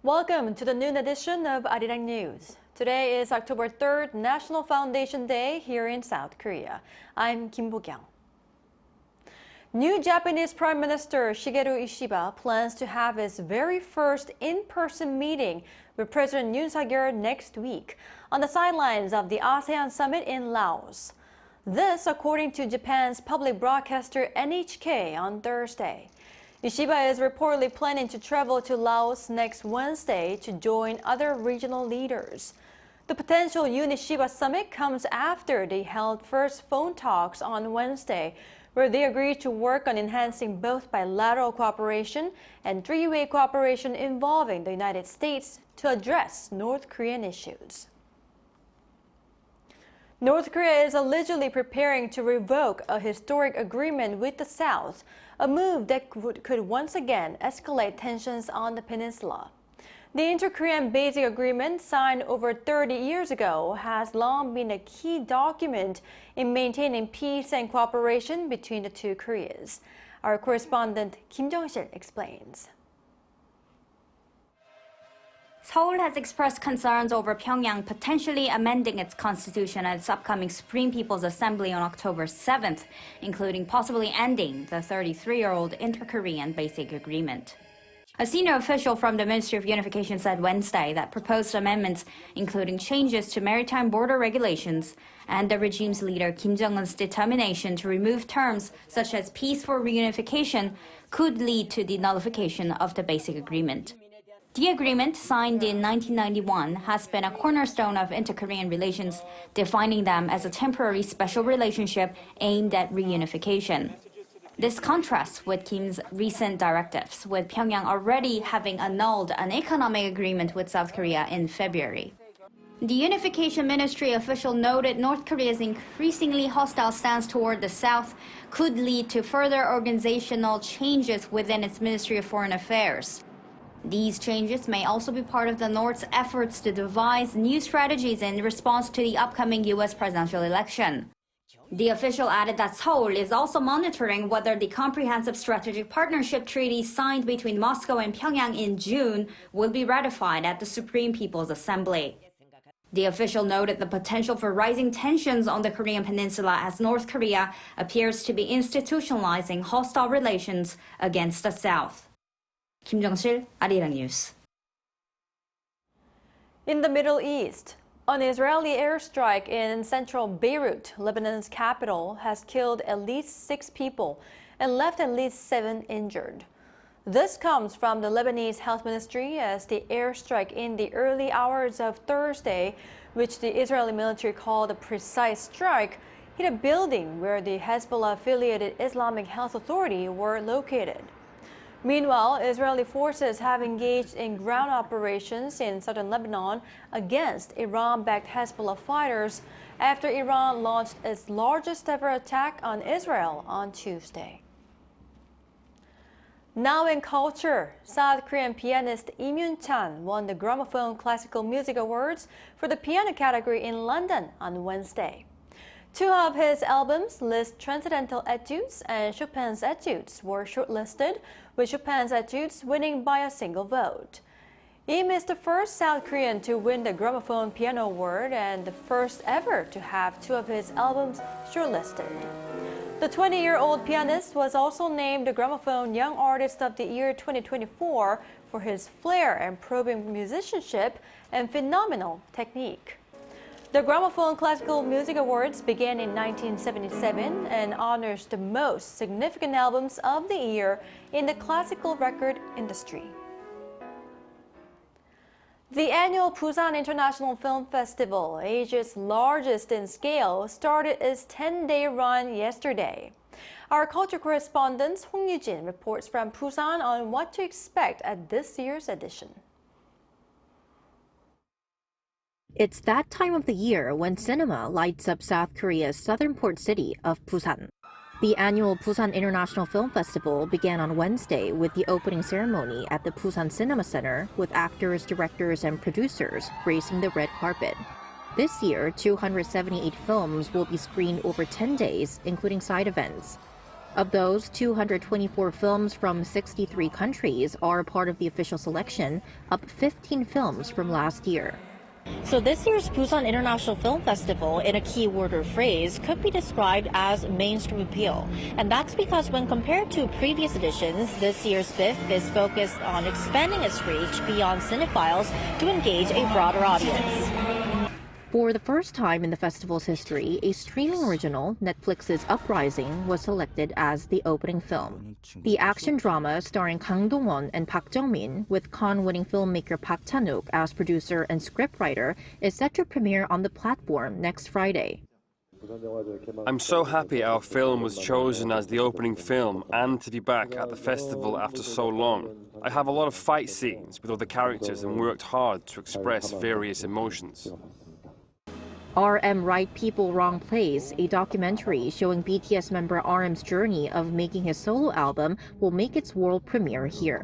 Welcome to the noon edition of Arirang News. Today is October 3rd, National Foundation Day here in South Korea. I'm Kim Bo-kyung. New Japanese Prime Minister Shigeru Ishiba plans to have his very first in-person meeting with President Yoon Suk-yeol next week on the sidelines of the ASEAN summit in Laos. This, according to Japan's public broadcaster NHK on Thursday. Ishiba is reportedly planning to travel to Laos next Wednesday to join other regional leaders. The potential Yoon-Ishiba summit comes after they held first phone talks on Wednesday, where they agreed to work on enhancing both bilateral cooperation and three-way cooperation involving the United States to address North Korean issues. North Korea is allegedly preparing to revoke a historic agreement with the South, a move that could once again escalate tensions on the peninsula. The Inter-Korean Basic Agreement, signed over 30 years ago, has long been a key document in maintaining peace and cooperation between the two Koreas. Our correspondent Kim Jong-sil explains. Seoul has expressed concerns over Pyongyang potentially amending its constitution at its upcoming Supreme People's Assembly on October 7th, including possibly ending the 33-year-old Inter-Korean Basic Agreement. A senior official from the Ministry of Unification said Wednesday that proposed amendments, including changes to maritime border regulations and the regime's leader Kim Jong-un's determination to remove terms such as peaceful reunification, could lead to the nullification of the Basic Agreement. The agreement, signed in 1991, has been a cornerstone of inter-Korean relations, defining them as a temporary special relationship aimed at reunification. This contrasts with Kim's recent directives, with Pyongyang already having annulled an economic agreement with South Korea in February. The Unification Ministry official noted North Korea's increasingly hostile stance toward the South could lead to further organizational changes within its Ministry of Foreign Affairs. These changes may also be part of the North's efforts to devise new strategies in response to the upcoming U.S. presidential election. The official added that Seoul is also monitoring whether the Comprehensive Strategic Partnership Treaty signed between Moscow and Pyongyang in June will be ratified at the Supreme People's Assembly. The official noted the potential for rising tensions on the Korean peninsula as North Korea appears to be institutionalizing hostile relations against the South. Kim Jong-sil, Arirang News. In the Middle East, an Israeli airstrike in central Beirut, Lebanon's capital, has killed at least 6 people and left at least 7 injured. This comes from the Lebanese Health Ministry as the airstrike in the early hours of Thursday, which the Israeli military called a precise strike, hit a building where the Hezbollah-affiliated Islamic Health Authority were located. Meanwhile, Israeli forces have engaged in ground operations in southern Lebanon against Iran-backed Hezbollah fighters after Iran launched its largest ever attack on Israel on Tuesday. Now in culture, South Korean pianist Lim Yun-chan won the Gramophone Classical Music Awards for the piano category in London on Wednesday. 2 of his albums, Liszt's Transcendental Etudes and Chopin's Etudes, were shortlisted, with Chopin's Etudes winning by a single vote. Lim is the first South Korean to win the Gramophone Piano Award and the first ever to have 2 of his albums shortlisted. The 20-year-old pianist was also named the Gramophone Young Artist of the Year 2024 for his flair and probing musicianship and phenomenal technique. The Gramophone Classical Music Awards began in 1977 and honors the most significant albums of the year in the classical record industry. The annual Busan International Film Festival, Asia's largest in scale, started its 10-day run yesterday. Our culture correspondent Hong Yu-jin reports from Busan on what to expect at this year's edition. It's that time of the year when cinema lights up South Korea's southern port city of Busan. The annual Busan International Film Festival began on Wednesday with the opening ceremony at the Busan Cinema Center, with actors, directors, and producers gracing the red carpet. This year, 278 films will be screened over 10 days, including side events. Of those, 224 films from 63 countries are part of the official selection, up 15 films from last year. So this year's Busan International Film Festival, in a key word or phrase, could be described as mainstream appeal. And that's because when compared to previous editions, this year's BIF is focused on expanding its reach beyond cinephiles to engage a broader audience. For the first time in the festival's history, a streaming original, Netflix's Uprising, was selected as the opening film. The action drama starring Kang Dong-won and Park Jung-min, with Cannes-winning filmmaker Park Chan-wook as producer and scriptwriter, is set to premiere on the platform next Friday. I'm so happy our film was chosen as the opening film and to be back at the festival after so long. I have a lot of fight scenes with other characters and worked hard to express various emotions. RM Right People Wrong Place, a documentary showing BTS member RM's journey of making his solo album, will make its world premiere here.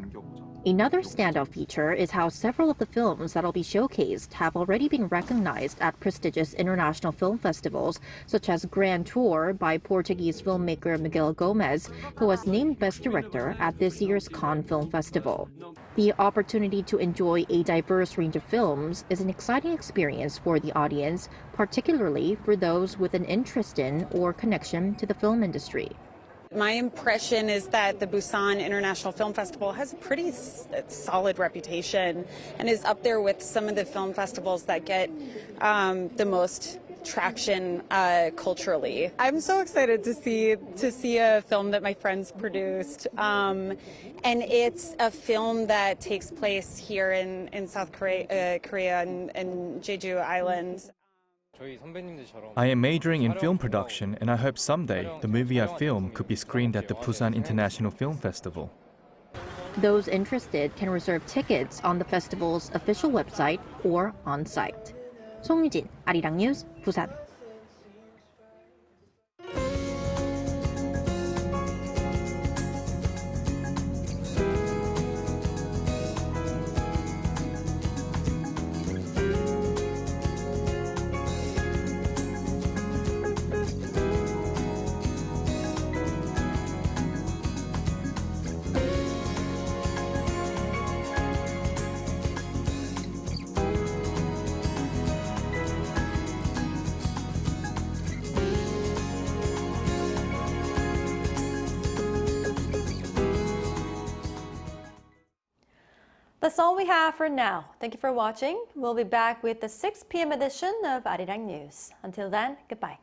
Another standout feature is how several of the films that'll be showcased have already been recognized at prestigious international film festivals, such as Grand Tour by Portuguese filmmaker Miguel Gomez, who was named Best Director at this year's Cannes Film Festival. The opportunity to enjoy a diverse range of films is an exciting experience for the audience, particularly for those with an interest in or connection to the film industry. My impression is that the Busan International Film Festival has a pretty solid reputation and is up there with some of the film festivals that get the most traction culturally. I'm so excited to see a film that my friends produced, and it's a film that takes place here in South Korea and Jeju Island. I am majoring in film production, and I hope someday the movie I film could be screened at the Busan International Film Festival. Those interested can reserve tickets on the festival's official website or on-site. 송유진, 아리랑 뉴스, 부산. That's all we have for now. Thank you for watching. We'll be back with the 6 p.m. edition of Arirang News. Until then, goodbye.